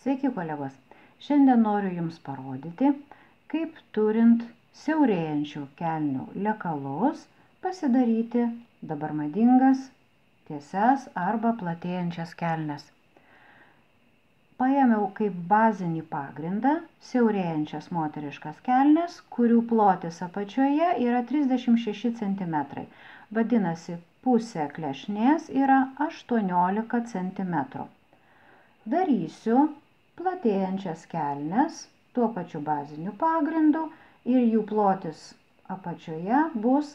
Sveiki kolegos, šiandien noriu Jums parodyti, kaip turint siaurėjančių kelnių lekalus pasidaryti dabar madingas tiesias arba platėjančias kelnes. Paėmiau kaip bazinį pagrindą siaurėjančias moteriškas kelnes, kurių plotis apačioje yra 36 cm. Vadinasi, pusė klešnės yra 18 cm. Darysiu platėjančias kelnes tuo pačiu baziniu pagrindu ir jų plotis apačioje bus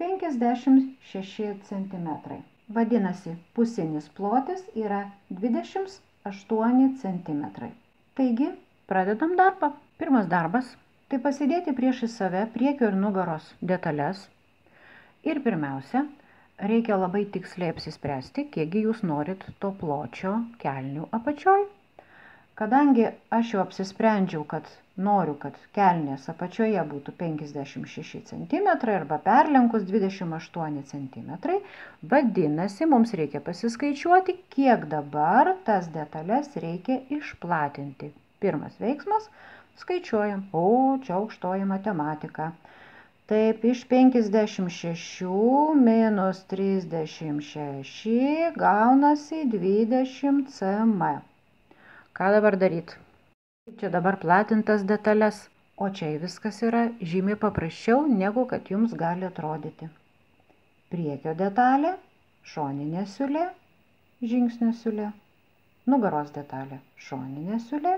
56 cm. Vadinasi, pusinis plotis yra 28 cm. Taigi, pradedam darbą. Pirmas darbas – tai pasidėti priešais save priekio ir nugaros detales. Ir pirmiausia, reikia labai tiksliai apsispręsti, kiekgi jūs norit to pločio kelnių apačioj. Kadangi aš jau apsisprendžiau, kad noriu, kad kelnės apačioje būtų 56 cm arba perlenkus 28 cm, vadinasi, mums reikia pasiskaičiuoti, kiek dabar tas detalės reikia išplatinti. Pirmas veiksmas – skaičiuojam. Čia aukštoji matematika. Taip, iš 56 minus 36 gaunasi 20 cm. Ką dabar daryti? Čia dabar platintas detalės, o čia viskas yra žymiai paprasčiau, negu kad jums gali atrodyti. Priekio detalė, šoninė siūlė, žingsnio siūlė, nugaros detalė, šoninė siūlė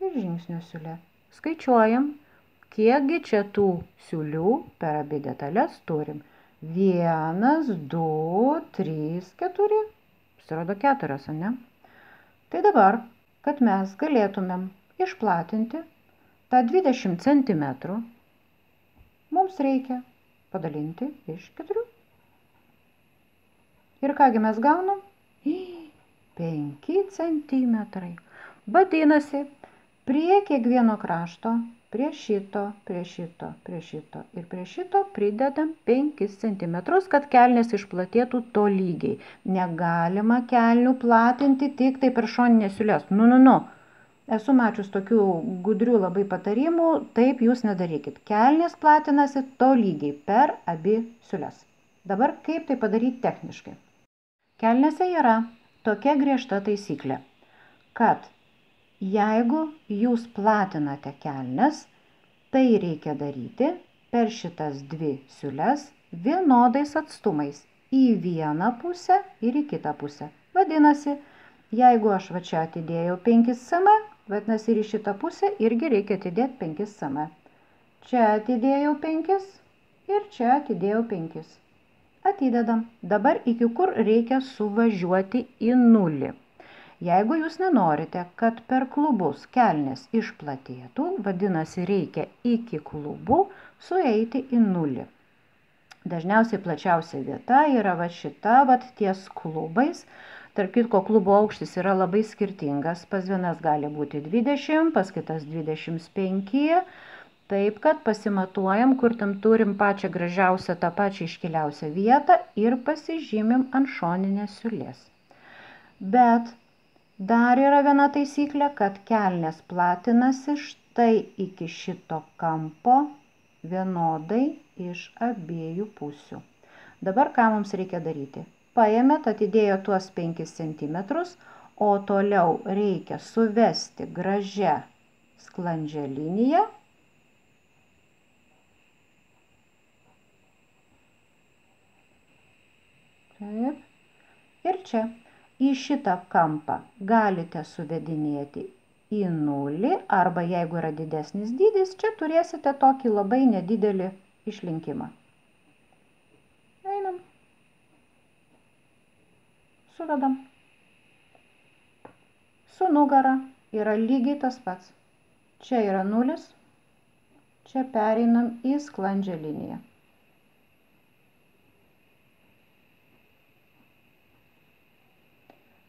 ir žingsnio siūlė. Skaičiuojam, kiekgi čia tų siūlių per abi detalės turim. 1, 2, 3, 4. Pasirodo 4, ne? Tai dabar, kad mes galėtumėm išplatinti tą 20 cm, mums reikia padalinti iš 4. Ir kągi mes gaunam? 5 cm. Vadinasi, prie kiekvieno krašto, prie šito ir prie šito pridedam 5 cm, kad kelnės išplatėtų tolygiai. Negalima kelnių platinti tik tai per šoninės siūles. Esu mačius tokių gudrių labai patarimų, taip jūs nedarykit. Kelnės platinasi tolygiai per abi siūles. Dabar kaip tai padaryti techniškai? Kelnėse yra tokia griežta taisyklė, kad jeigu jūs platinate kelnes, tai reikia daryti per šitas dvi siūles vienodais atstumais į vieną pusę ir į kitą pusę. Vadinasi, jeigu aš va čia atidėjau 5 cm, vadinasi ir į šitą pusę irgi reikia atidėti 5 cm. Čia atidėjau 5 ir čia atidėjau 5. Atidedam. Dabar iki kur reikia suvažiuoti į 0. Jeigu jūs nenorite, kad per klubus kelnės išplatėtų, vadinasi, reikia iki klubų sueiti į 0. Dažniausiai plačiausia vieta yra va šita, ties klubais. Tarp kitko, klubo aukštis yra labai skirtingas. Pas vienas gali būti 20, pas kitas 25. Taip, kad pasimatuojam, kur tam turim pačią gražiausią, tą pačią iškiliausią vietą ir pasižymim ant šoninės siūlės. Bet dar yra viena taisyklė, kad kelnės platinasi štai iki šito kampo vienodai iš abiejų pusių. Dabar ką mums reikia daryti? Paėmėt, atidėjo tuos 5 cm, o toliau reikia suvesti gražią sklandžią liniją. Taip. Ir čia į šitą kampą galite suvedinėti į 0, arba jeigu yra didesnis dydis, čia turėsite tokį labai nedidelį išlinkimą. Einam. Suvedam. Su nugara yra lygiai tas pats. Čia yra 0, čia pereinam į sklandžią liniją.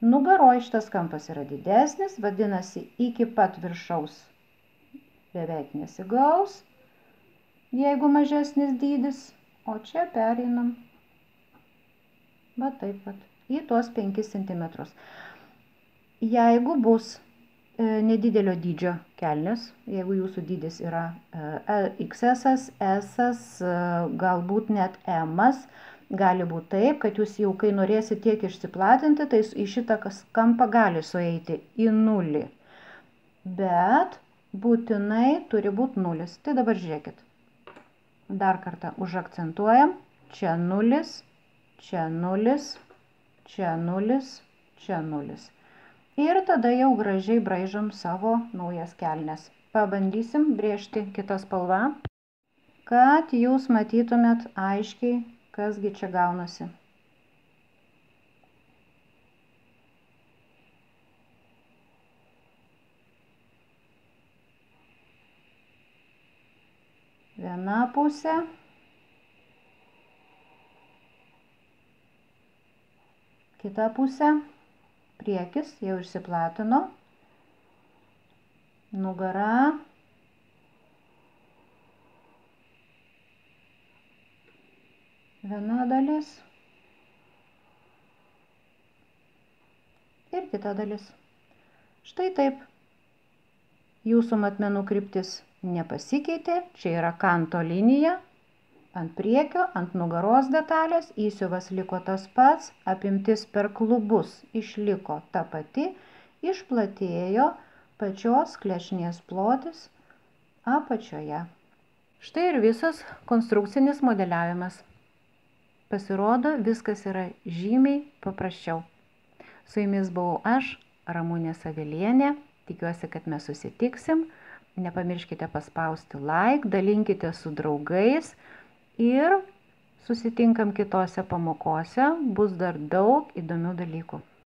Nugaroj šitas kampas yra didesnis, vadinasi, iki pat viršaus beveik nesigaus, jeigu mažesnis dydis, o čia pereinam va taip pat į tuos 5 cm. Jeigu bus nedidelio dydžio kelnes, jeigu jūsų dydis yra XS, S, galbūt net M. Gali būti taip, kad jūs jau kai norėsit tiek išsiplatinti, tai į šitą kampą gali sueiti į 0. Bet būtinai turi būti 0. Tai dabar žiūrėkit. Dar kartą užakcentuojam. Čia 0, čia 0, čia 0, čia 0. Ir tada jau gražiai braižom savo naujas kelnes. Pabandysim brėžti kitą spalvą, kad jūs matytumėt aiškiai, kasgi čia gaunasi. Viena pusė. Kita pusė. Priekis jau išsiplatino. Nugara. Viena dalis. Ir kita dalis. Štai taip. Jūsų matmenų kryptis nepasikeitė. Čia yra kanto linija. Ant priekio, ant nugaros detalės, įsiuvas liko tas pats, apimtis per klubus išliko ta pati, išplatėjo pačios klešnės plotis apačioje. Štai ir visas konstrukcinis modeliavimas. Pasirodo, viskas yra žymiai paprasčiau. Su jumis buvau aš, Ramunė Savilienė. Tikiuosi, kad mes susitiksim. Nepamirškite paspausti like, dalinkite su draugais. Ir susitinkam kitose pamokose, bus dar daug įdomių dalykų.